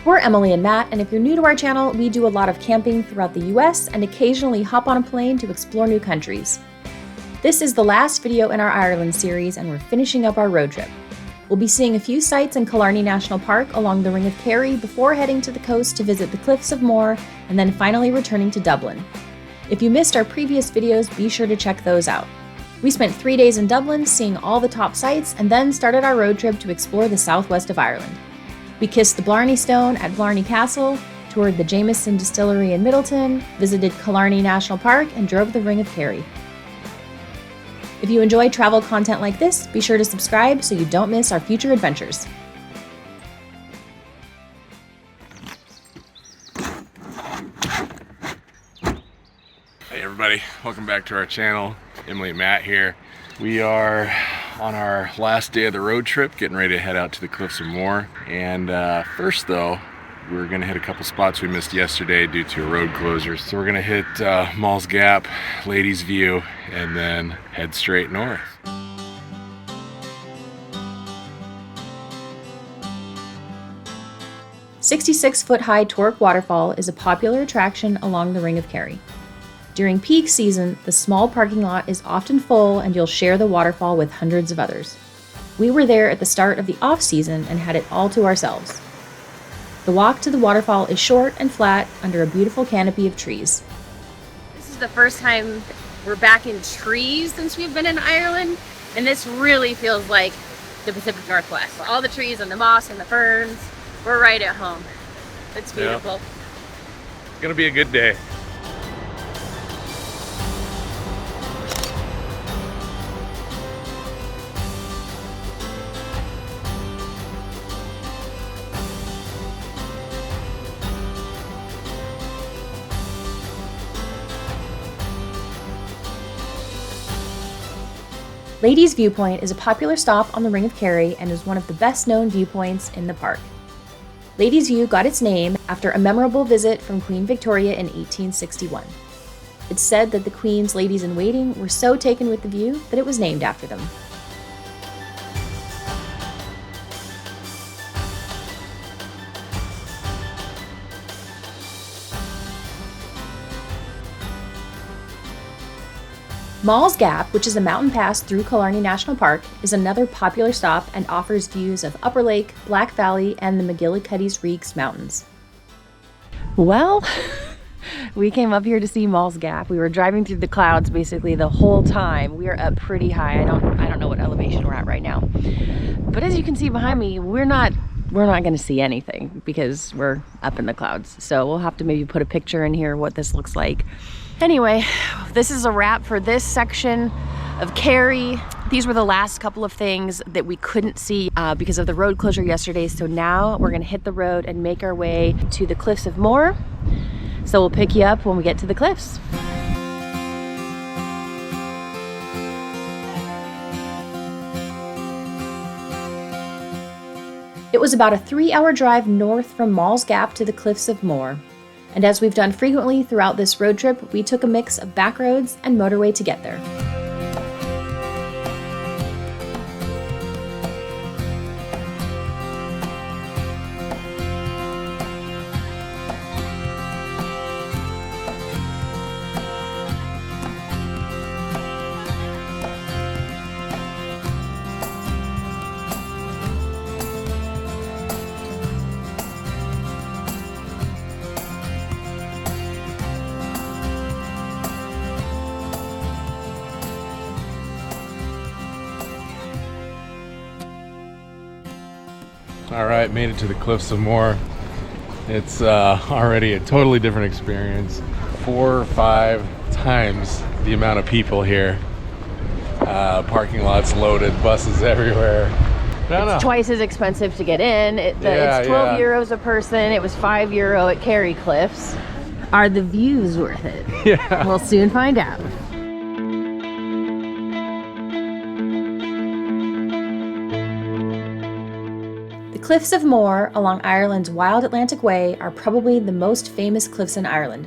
We're Emily and Matt, and if you're new to our channel, we do a lot of camping throughout the US and occasionally hop on a plane to explore new countries. This is the last video in our Ireland series, and we're finishing up our road trip. We'll be seeing a few sites in Killarney National Park along the Ring of Kerry before heading to the coast to visit the Cliffs of Moher, and then finally returning to Dublin. If you missed our previous videos, be sure to check those out. We spent 3 days in Dublin seeing all the top sites and then started our road trip to explore the southwest of Ireland. We kissed the Blarney Stone at Killarney Castle, toured the Jameson Distillery in Middleton, visited Killarney National Park, and drove the Ring of Kerry. If you enjoy travel content like this, be sure to subscribe so you don't miss our future adventures. Hey everybody, welcome back to our channel. Emily and Matt here. We are on our last day of the road trip, getting ready to head out to the Cliffs of Moher. And first though, we're gonna hit a couple spots we missed yesterday due to a road closure. So we're gonna hit Molls Gap, Ladies View, and then head straight north. "66-foot-high Torc Waterfall is a popular attraction along the Ring of Kerry. During peak season, the small parking lot is often full and you'll share the waterfall with hundreds of others. We were there at the start of the off-season and had it all to ourselves. The walk to the waterfall is short and flat under a beautiful canopy of trees. This is the first time we're back in trees since we've been in Ireland, and this really feels like the Pacific Northwest. All the trees and the moss and the ferns, we're right at home. It's beautiful. Yeah. It's gonna be a good day. Ladies Viewpoint is a popular stop on the Ring of Kerry and is one of the best-known viewpoints in the park. Ladies View got its name after a memorable visit from Queen Victoria in 1861. It's said that the Queen's ladies-in-waiting were so taken with the view that it was named after them. Molls Gap, which is a mountain pass through Killarney National Park, is another popular stop and offers views of Upper Lake, Black Valley, and the McGillicuddy's Reeks Mountains. Well, we came up here to see Molls Gap. We were driving through the clouds basically the whole time. We are up pretty high. I don't know what elevation we're at right now. But as you can see behind me, we're not going to see anything because we're up in the clouds. So we'll have to maybe put a picture in here what this looks like. Anyway, this is a wrap for this section of Kerry. These were the last couple of things that we couldn't see because of the road closure yesterday. So now we're gonna hit the road and make our way to the Cliffs of Moher. So we'll pick you up when we get to the cliffs. It was about a 3-hour drive north from Molls Gap to the Cliffs of Moher. And as we've done frequently throughout this road trip, we took a mix of back roads and motorway to get there. All right, made it to the Cliffs of Moher. It's already a totally different experience. 4 or 5 times the amount of people here. Parking lots loaded, buses everywhere. It's twice as expensive to get in. It's 12 euros a person. It was €5 at Kerry Cliffs. Are the views worth it? Yeah. We'll soon find out. The Cliffs of Moher along Ireland's Wild Atlantic Way are probably the most famous cliffs in Ireland.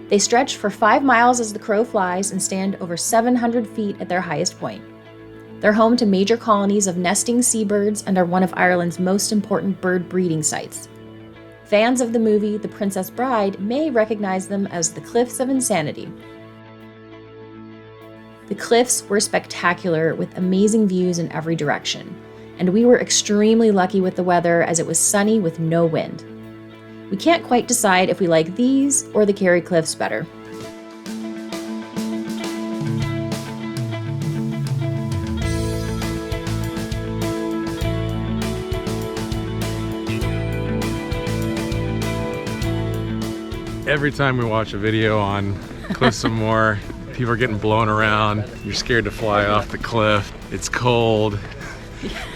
They stretch for 5 miles as the crow flies and stand over 700 feet at their highest point. They're home to major colonies of nesting seabirds and are one of Ireland's most important bird breeding sites. Fans of the movie The Princess Bride may recognize them as the Cliffs of Insanity. The cliffs were spectacular with amazing views in every direction, and we were extremely lucky with the weather as it was sunny with no wind. We can't quite decide if we like these or the Kerry Cliffs better. Every time we watch a video on Cliffs of Moher, people are getting blown around. You're scared to fly off the cliff. It's cold.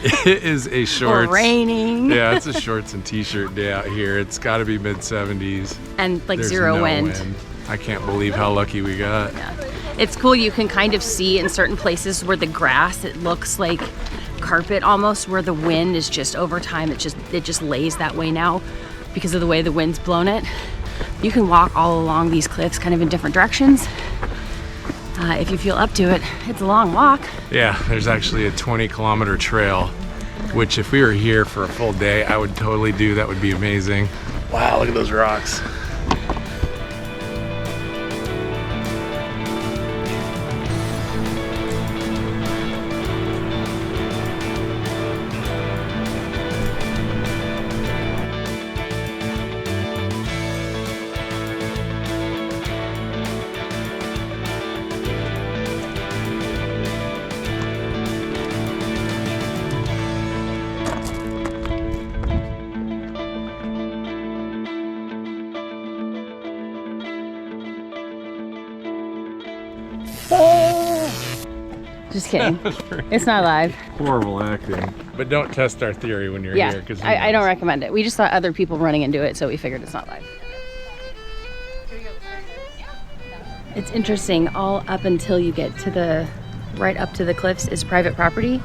It is a shorts. Or raining. Yeah, it's a shorts and t-shirt day out here. It's got to be mid-70s. And like There's zero no wind. I can't believe how lucky we got. Yeah. It's cool. You can kind of see in certain places where the grass, it looks like carpet almost, where the wind is just over time. It just lays that way now because of the way the wind's blown it. You can walk all along these cliffs kind of in different directions. If you feel up to it, it's a long walk. Yeah, there's actually a 20-kilometer trail, which if we were here for a full day, I would totally do. That would be amazing. Wow, look at those rocks. Just kidding. It's not live. Horrible acting. But don't test our theory when you're Yeah, here. Because I don't recommend it. We just saw other people running into it, so we figured it's not live. It's interesting, all up until you get to right up to the cliffs is private property.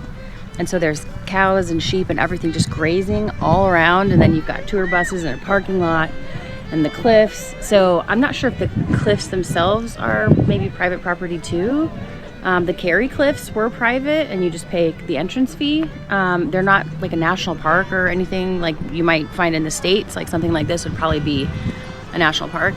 And so there's cows and sheep and everything just grazing all around. And then you've got tour buses and a parking lot and the cliffs. So I'm not sure if the cliffs themselves are maybe private property too. The Kerry Cliffs were private and you just pay the entrance fee. They're not like a national park or anything like you might find in the States. Like something like this would probably be a national park.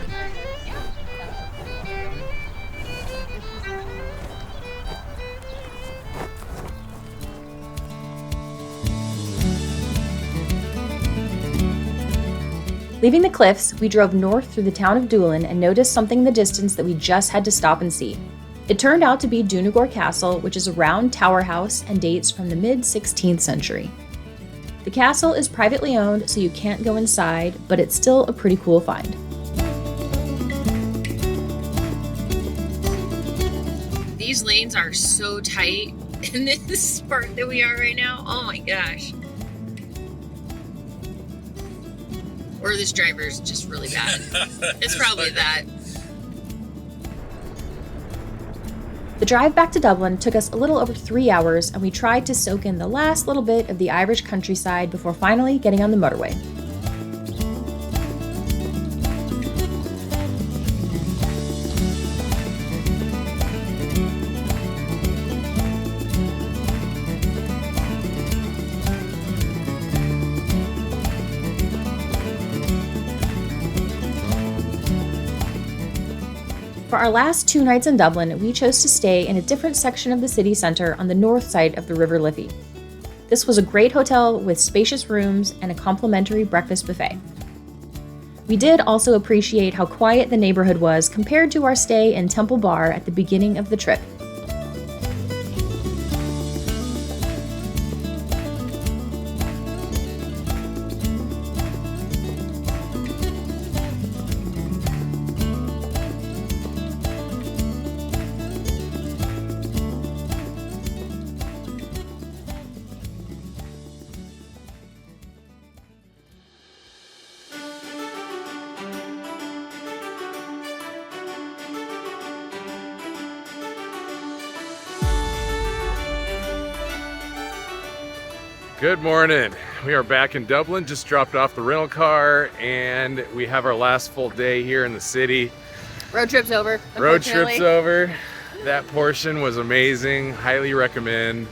Leaving the cliffs, we drove north through the town of Dublin and noticed something in the distance that we just had to stop and see. It turned out to be Dunmore Castle, which is a round tower house and dates from the mid-16th century. The castle is privately owned, so you can't go inside, but it's still a pretty cool find. These lanes are so tight in this part that we are right now. Oh my gosh. Or this driver's just really bad. It's probably that. The drive back to Dublin took us a little over 3 hours, and we tried to soak in the last little bit of the Irish countryside before finally getting on the motorway. For our last 2 nights in Dublin, we chose to stay in a different section of the city centre on the north side of the River Liffey. This was a great hotel with spacious rooms and a complimentary breakfast buffet. We did also appreciate how quiet the neighborhood was compared to our stay in Temple Bar at the beginning of the trip. Good morning. We are back in Dublin, just dropped off the rental car, and we have our last full day here in the city. Road trip's over. Road trip's over. That portion was amazing. Highly recommend.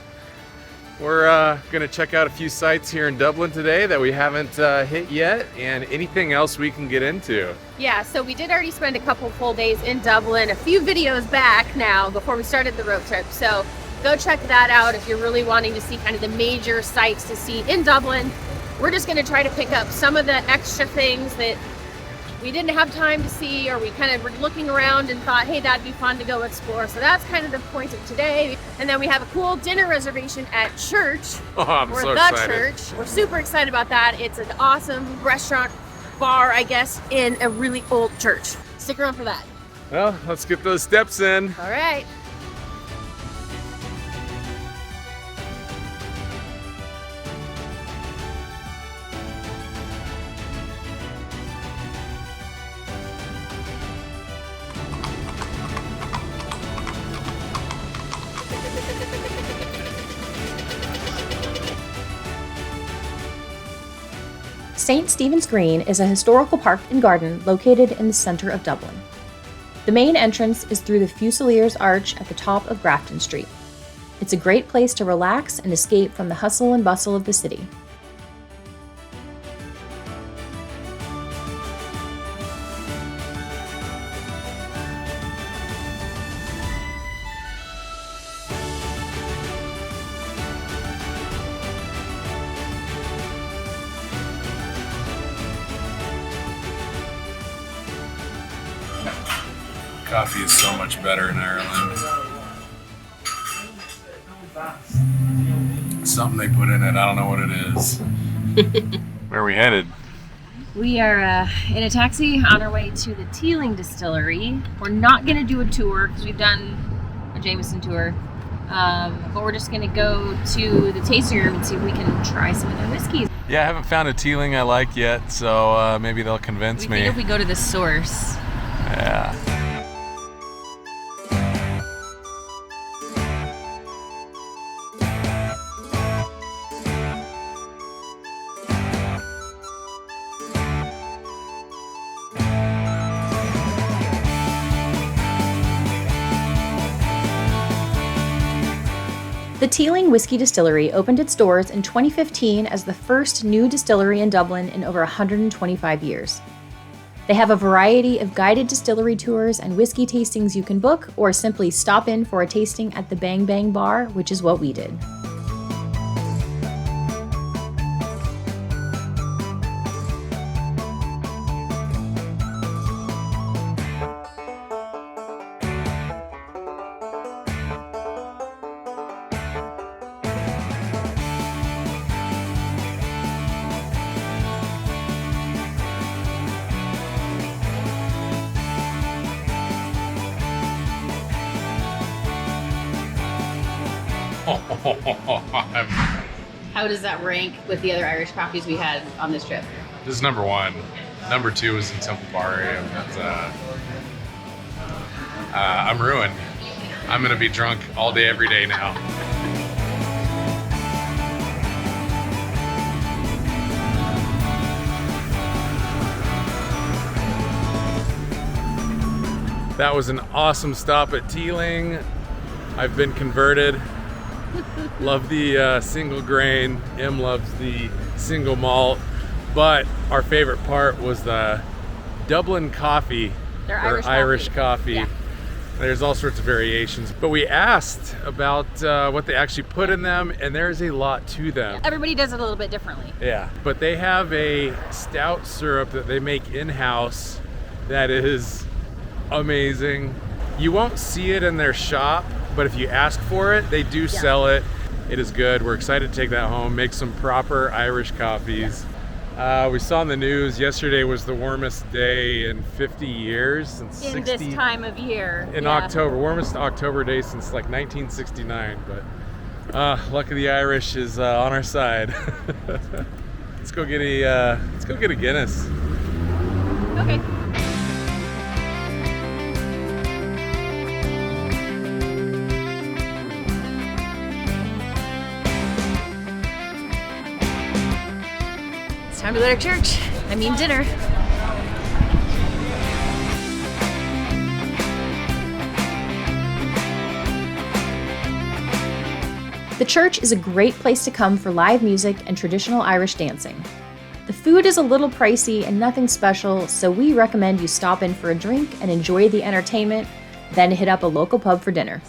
we're gonna check out a few sites here in Dublin today that we haven't hit yet, and anything else we can get into. Yeah, so we did already spend a couple full days in Dublin, a few videos back now before we started the road trip. So go check that out if you're really wanting to see kind of the major sites to see in Dublin. We're just gonna try to pick up some of the extra things that we didn't have time to see, or we kind of were looking around and thought, hey, that'd be fun to go explore. So that's kind of the point of today. And then we have a cool dinner reservation at church. Oh, I'm so the excited. Church. We're super excited about that. It's an awesome restaurant bar, I guess, in a really old church. Stick around for that. Well, let's get those steps in. All right. St. Stephen's Green is a historical park and garden located in the center of Dublin. The main entrance is through the Fusiliers Arch at the top of Grafton Street. It's a great place to relax and escape from the hustle and bustle of the city. Coffee is so much better in Ireland. Something they put in it, I don't know what it is. Where are we headed? We are in a taxi on our way to the Teeling Distillery. We're not going to do a tour because we've done a Jameson tour. But we're just going to go to the tasting room and see if we can try some of their whiskeys. Yeah, I haven't found a Teeling I like yet, so maybe they'll convince me. We think if we go to the source. Yeah. The Teeling Whiskey Distillery opened its doors in 2015 as the first new distillery in Dublin in over 125 years. They have a variety of guided distillery tours and whiskey tastings you can book, or simply stop in for a tasting at the Bang Bang Bar, which is what we did. How does that rank with the other Irish coffees we had on this trip? This is number one. Number two is in Temple Bar area. I'm ruined. I'm gonna be drunk all day, every day now. That was an awesome stop at Teeling. I've been converted. Love the single grain. Em loves the single malt. But our favorite part was the Dublin coffee, Their or Irish coffee. Yeah. There's all sorts of variations. But we asked about what they actually put in them, and there's a lot to them. Everybody does it a little bit differently. Yeah, but they have a stout syrup that they make in-house that is amazing. You won't see it in their shop, but if you ask for it, they do sell it. It is good. We're excited to take that home, make some proper Irish coffees. We saw in the news yesterday was the warmest day in 50 years since In this time of year. in October, warmest October day since like 1969. But luck of the Irish is on our side. Let's go get a Guinness. Okay. Time to go to church. I mean dinner. The church is a great place to come for live music and traditional Irish dancing. The food is a little pricey and nothing special, so we recommend you stop in for a drink and enjoy the entertainment, then hit up a local pub for dinner.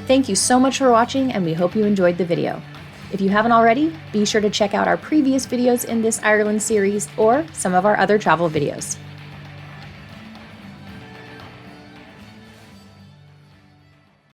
Thank you so much for watching, and we hope you enjoyed the video. If you haven't already, be sure to check out our previous videos in this Ireland series or some of our other travel videos.